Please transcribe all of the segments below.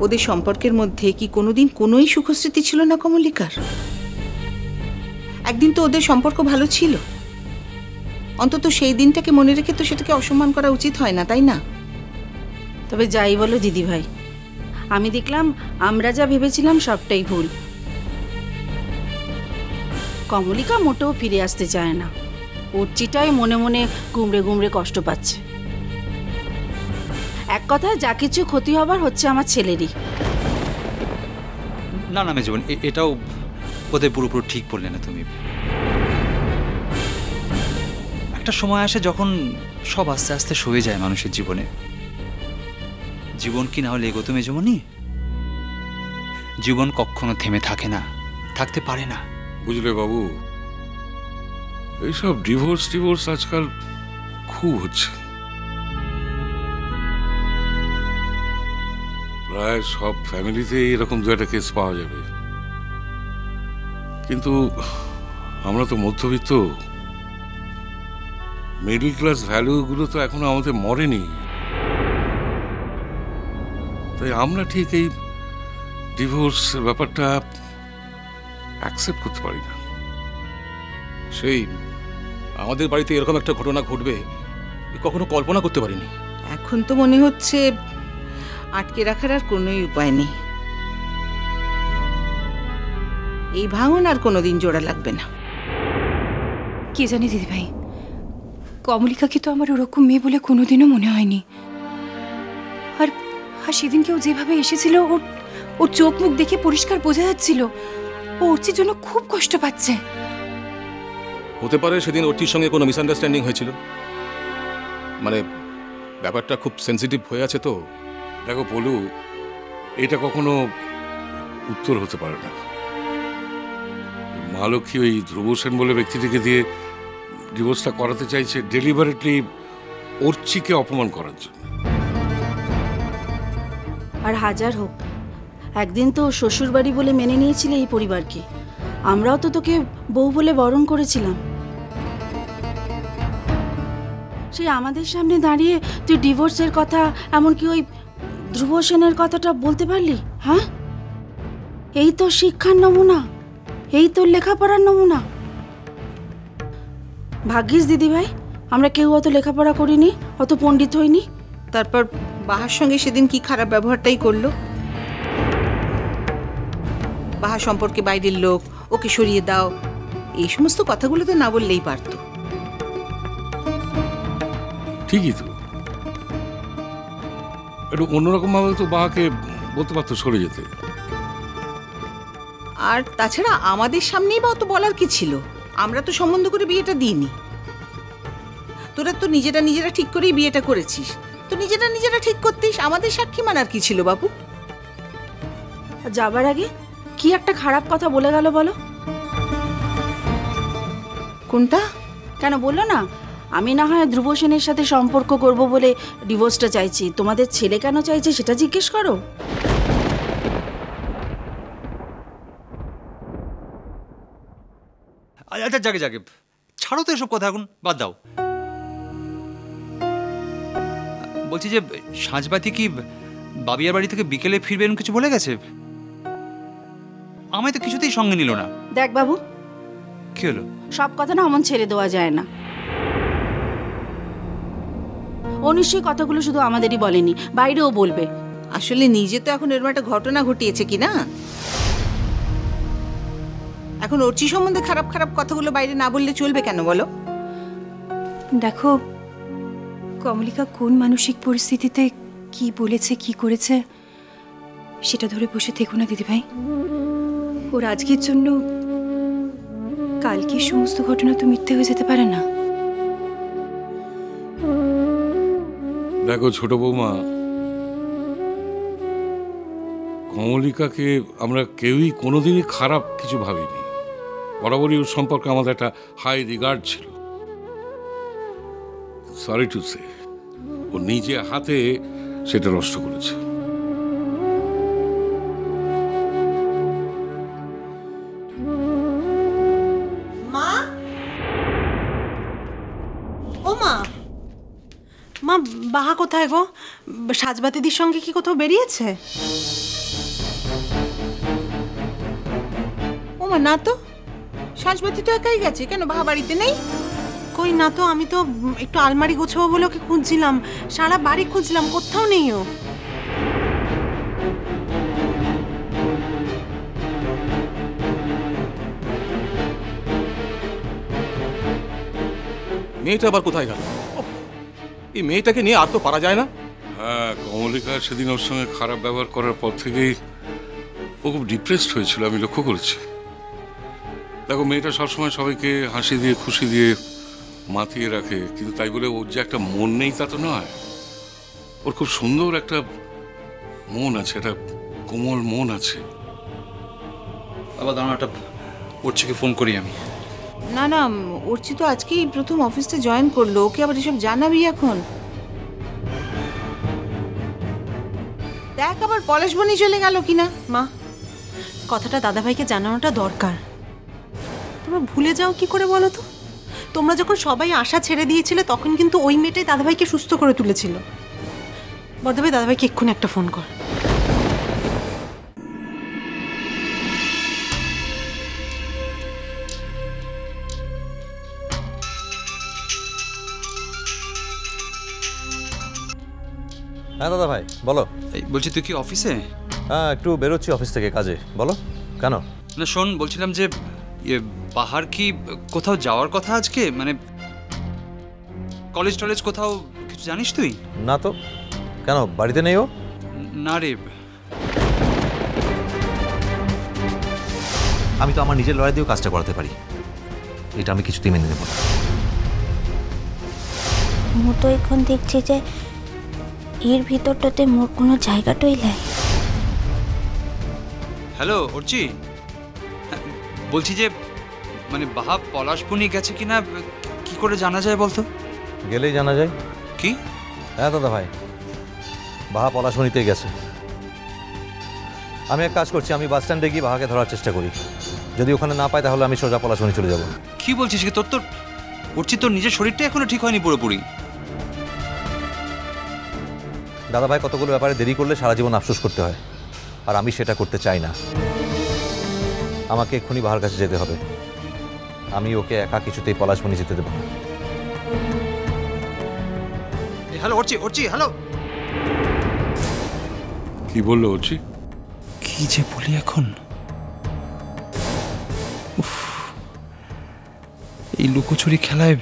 ওদের সম্পর্কের মধ্যে কি কোনোদিন কোনোই সুখস্মৃতি ছিল না কমলিকার? একদিন তো ওদের সম্পর্ক ভালো ছিল। অন্তত সেই দিনটাকে মনে রেখে তো সেটাকে অসম্মান করা উচিত হয় না, তাই না? তবে যাই বলো দিদিভাই, আমি দেখলাম আমরা যা ভেবেছিলাম সবটাই ভুল। কমলিকা মোটেও ফিরে আসতে চায় না। ওরচিটাই মনে মনে গুমড়ে গুমড়ে কষ্ট পাচ্ছে। এক কথায় যা কিছু ক্ষতি হবার হচ্ছে আমার ছেলেরই। না না মেজবান, এটাও বোধহয় পুরোপুরি ঠিক বললে না তুমি। একটা সময় আসে যখন সব আস্তে আস্তে সয়ে যায় মানুষের জীবনে। জীবন কি না হলে এগোতো মেজমনি? জীবন কখনো থেমে থাকে না, থাকতে পারে না। বুঝলে বাবু, এইসব ডিভোর্স আজকাল খুব হচ্ছে। প্রায় সব ফ্যামিলিতে এরকম দু একটা কেস পাওয়া যাবে। কিন্তু আমরা তো মধ্যবিত্ত, মিডল ক্লাস ভ্যালুগুলো তো এখনো আমাদের মরেনি। তাই আমরা ঠিক এই ডিভোর্স ব্যাপারটা অ্যাকসেপ্ট করতে পারি না। সেই আমাদের বাড়িতে এরকম একটা ঘটনা ঘটবে কখনো কল্পনা করতে পারিনি। এখন তো মনে হচ্ছে আটকে রাখার আর কোনোই উপায় নেই। এই ভাঙন আর কোনোদিন জোড়া লাগবে না। কে জানে দিদিভাই, কমলিকাকে তো আমার ওরকম মেয়ে বলে কোনোদিনও মনে হয়নি। আর সেদিন কেউ যেভাবে এসেছিল, ওর চোখ মুখ দেখে পরিষ্কার বোঝা যাচ্ছিল ও ওরচির জন্য খুব কষ্ট পাচ্ছে। হতে পারে সেদিন ওরচির সঙ্গে কোনো মিসআন্ডারস্ট্যান্ডিং হয়েছিল। মানে ব্যাপারটা খুব সেন্সিটিভ হয়ে আছে তো। দেখো পলু, এটা কখনো উত্তর হতে পারে না। মা লক্ষ্মী ওই ধ্রুব সেন বলে ব্যক্তিটিকে দিয়ে ডিভোর্সটা করাতে চাইছে ডেলিভারেটলি ওরচিকে অপমান করার জন্য। আর হাজার হোক, একদিন তো শ্বশুর বাড়ি বলে মেনে নিয়েছিলে এই পরিবারকে। আমরাও তো তোকে বউ বলে বরণ করেছিলাম। সেই আমাদের সামনে দাঁড়িয়ে তুই ডিভোর্সের কথা, এমনকি ওই ধ্রুব সেনের কথাটা বলতে পারলি? হ্যাঁ, এই তো শিক্ষার নমুনা, এই তোর লেখাপড়ার নমুনা। ভাগ্যিস দিদিভাই, আমরা কেউ অত লেখাপড়া করিনি, অত পণ্ডিত হইনি। তারপর বাহার সঙ্গে সেদিন কি খারাপ ব্যবহারটাই করলো। বাহা সম্পর্কে বাইরের লোক, ওকে সরিয়ে দাও, এই সমস্ত কথাগুলো তো না বললেই পারতো। ঠিকই তো, একটু অন্যরকম ভাবে তো বাহাকে বলতে পারতো সরে যেতে। আর তাছাড়া আমাদের সামনেই বা অত বলার কি ছিল? আমরা তো সম্বন্ধ করে বিয়েটা দিইনি। তোরা তো নিজেরা ঠিক করেই বিয়েটা করেছিস। তো নিজেরা ঠিক করতিস, আমাদের সাক্ষী মানার কি ছিল বাবু? যাবার আগে কি একটা খারাপ কথা বলে গেল বলো? কোনটা? কেন বললো না, আমি না হয় ধ্রুব সেনের সাথে সম্পর্ক করব বলে ডিভোর্সটা চাইছি, তোমাদের ছেলে কেন চাইছে সেটা জিজ্ঞেস করো। আচ্ছা যাকে ছাড়ো তো এসব কথা, এখন বাদ দাও। বলছি যে সাঁঝবাতি কি বাবিয়ার বাড়ি থেকে বিকেলে ফিরবে এরকম কিছু বলে গেছে? আমায় তো কিছুতেই সঙ্গে নিল না। দেখ বাবু, কি হলো? সব কথা না অমন ছেড়ে দেওয়া যায় না। ও নিশ্চয়ই কথাগুলো শুধু আমাদেরই বলেনি, বাইরেও বলবে। আসলে নিজে তো এখন এরকম একটা ঘটনা ঘটিয়েছে কি না, এখন ওরচি সম্বন্ধে খারাপ কথাগুলো বাইরে না বললে চলবে কেন বলো? দেখো, কমলিকা কোন মানসিক পরিস্থিতিতে কি বলেছে কি করেছে সেটা ধরে বসে থেকো না দিদিভাই। ওর আজকের জন্য কালকে সমস্ত ঘটনা তো মিথ্যে হয়ে যেতে পারে না। দেখো ছোট বৌমা, কমলিকাকে আমরা কেউই কোনোদিনই খারাপ কিছু ভাবিনি। বরাবরই ওর সম্পর্কে আমাদের একটা হাই রিগার্ড ছিল। সরি টু সে, ও নিজে হাতে সেটা নষ্ট করেছে। মা, ও মা, মা বাহা কোথায় গো? সাজবাতিদির সঙ্গে কি কোথাও বেরিয়েছে? না তো, সাজবাতি তো একাই গেছে, কেন বাবা বাড়িতে নেই? কই না তো, আমি তো একটু আলমারি গোছাবো বলে ওকে খুঁজছিলাম, সারা বাড়ি খুঁজলাম, কোথাও নেই ও। মেয়েটা আবার কোথায় গেল? এই মেয়েটাকে নিয়ে আর তো পারা যায় না। হ্যাঁ, কমলিকা সেদিন ওর সঙ্গে খারাপ ব্যবহার করার পর থেকেই ও খুব ডিপ্রেসড হয়েছিল, আমি লক্ষ্য করেছি। দেখো, মেয়েটা সবসময় সবাইকে হাসি দিয়ে খুশি দিয়ে মাতিয়ে রাখে, কিন্তু তাই বলে ওর যে একটা মন নেই তা তো নয়। ওর খুব সুন্দর একটা মন আছে, একটা কোমল মন আছে। বাবা দাঁড়ানো, একটা ওরচিকে ফোন করি আমি। না না, অর্চি তো আজকেই প্রথম অফিসে জয়েন করলো, ওকে আবার এসব জানাবি এখন? দেখ আবার পলাশবনি চলে গেল কিনা। মা, কথাটা দাদাভাইকে জানানোটা দরকার। তোমরা ভুলে যাও কি করে বলো তো? তোমরা যখন সবাই আশা ছেড়ে দিয়েছিলে তখন কিন্তু ওই মেয়েটাই দাদাভাইকে সুস্থ করে তুলেছিল। বর্দাভাই, দাদাভাইকে এক্ষুনি একটা ফোন কর। হ্যাঁ দাদা ভাই বলো। এই বলছি, তুই কি অফিসে? হ্যাঁ, একটু বেরোচ্ছি অফিস থেকে কাজে। বলো কেন? না শোন, বলছিলাম যে বাহার কি কোথাও যাওয়ার কথা আজকে, মানে কলেজ টলেজ কোথাও কিছু জানিস তুই? না তো, কেন বাড়িতে নেই ও? না রে। আমি তো আমার নিজের লড়াই দিয়েও কাজটা করাতে পারি, এটা আমি কিছুতেই মেনে নেব না। মো তো এখন দেখছি যে এর ভিতরটাতে মোর কোনো জায়গাটাই নাই। হ্যালো অর্চি, বলছি যে মানে বাহা পলাশবনি গেছে কিনা কি করে জানা যায় বলতো? গেলেই জানা যায়। কি? হ্যাঁ দাদা ভাই, বাহা পলাশবনিতে গেছে। আমি এক কাজ করছি, আমি বাস স্ট্যান্ডে গিয়ে বাহাকে ধরার চেষ্টা করি। যদি ওখানে না পাই তাহলে আমি সোজা পলাশবনি চলে যাব। কি বলছিস কি? তোর তোর অর্চি, তোর নিজের শরীরটা এখনো ঠিক হয়নি পুরোপুরি। দাদা ভাই, কতগুলো ব্যাপারে দেরি করলে সারা জীবন আফসোস করতে হয়, আর আমি সেটা করতে চাই না। আমাকে এক্ষুনি বাহার কাছে যেতে হবে। আমি ওকে একা কিছুতেই পলাশবনি যেতে দেবো না। Hello Archi, Archi hello. কি বললো অর্চি? কি যে বলি এখন? উফ, এই লুকোচুরি খেলায়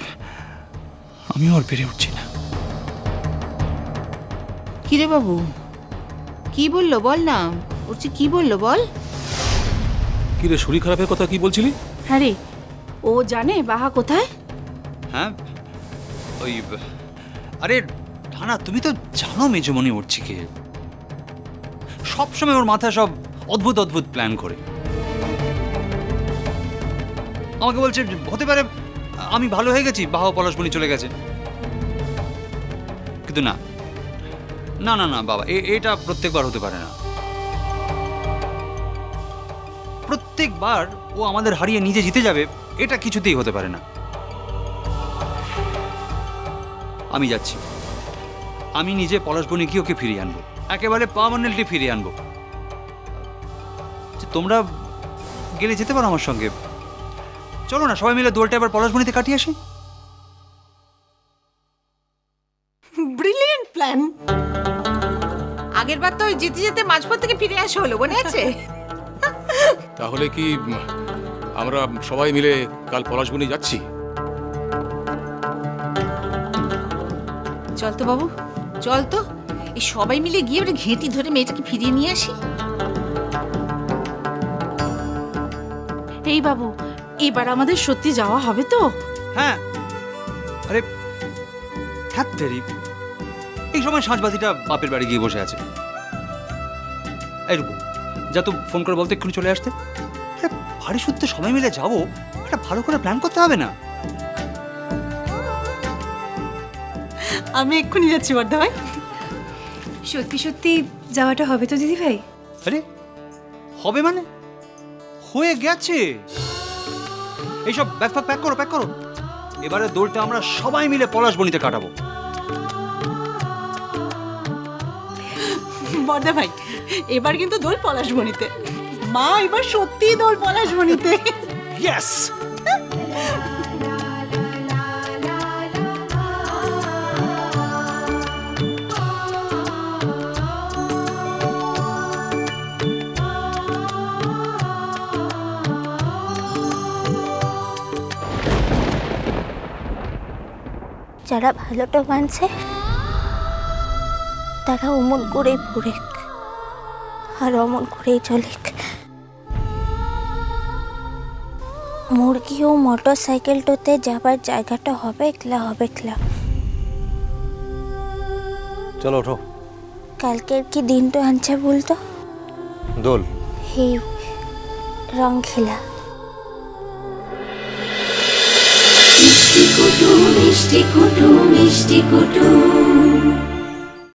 আমিও আর পেরে উঠছি না। কিরে বাবু, কি বললো বল না? অর্চি কি বললো বল? কি রে, শরীর খারাপের কথা কি বলছিলি? হ্যাঁ রে, ও জানে বাহা কোথায়? হ্যাঁ ওই, আরে ঠানা, তুমি তো জানো মেজমনি অর্চিকে, সবসময় ওর মাথায় সব অদ্ভুত অদ্ভুত প্ল্যান করে। আমাকে বলছে হতে পারে আমি ভালো হয়ে গেছি, বাহা পলাশবনি চলে গেছে। কিন্তু না না না না বাবা, এটা প্রত্যেকবার হতে পারে না। প্রত্যেকবার ও আমাদের হারিয়ে নিজে জিতে যাবে, এটা কিছুতেই হতে পারে না। আমি যাচ্ছি, আমি নিজে পলাশবনি গিয়ে ওকে ফিরিয়ে আনবো, একেবারে পার্মানেন্টলি ফিরিয়ে আনবো। তোমরা গেলে যেতে পারো আমার সঙ্গে, চলো না সবাই মিলে দোলটা এবার পলাশবনিতে কাটিয়ে আসি। Brilliant plan. আগের বার তো ওই যেতে যেতে মাঝপথ থেকে ফিরে আসা হলো, মনে আছে? তাহলে কি আমরা সবাই মিলে কাল পলাশবনি যাচ্ছি? চল তো বাবু, চল তো, এই সবাই মিলে গিয়ে ওটা ঘেঁটি ধরে মেয়েটাকে ফিরিয়ে নিয়ে আসি। এই বাবু, এবার আমাদের সত্যি যাওয়া হবে তো? হ্যাঁ, আরে হ্যাঁ তেরি, এই সময় সাঁঝবাতিটা বাপের বাড়ি গিয়ে বসে আছে। এই রূপু, যা তো ফোন করে বলতে এক্ষুনি চলে আসতে। বাড়ি সূত্রে সবাই মিলে যাবো, একটা ভালো করে প্ল্যান করতে হবে না? আমি এক্ষুনি যাচ্ছি বর্দা ভাই। সত্যি সত্যি যাওয়াটা হবে তো দিদি ভাই? আরে হবে মানে হয়ে গেছে। এইসব ব্যাগ ফ্যাগ প্যাক করো, প্যাক করো। এবারে দোলটা আমরা সবাই মিলে পলাশবনিতে কাটাবো। বর্দা ভাই, এবার কিন্তু দোল পলাশবনিতে। মা এবার সত্যি দোল পলাশমণিতে। ইয়েস। যারা ভালোটা মানছে তারা অমন করেই পড়েক আর অমন করেই চলেক। মুরগিও মোটর সাইকেলটাতে যাবার জায়গাটা হবে একলা হবে একলা। চলো ওঠো। কালকের কি দিনটা আনছে বলতো? দোল। হে রং খেলা। মিষ্টি কুটু মিষ্টি কুটু মিষ্টি কুটু।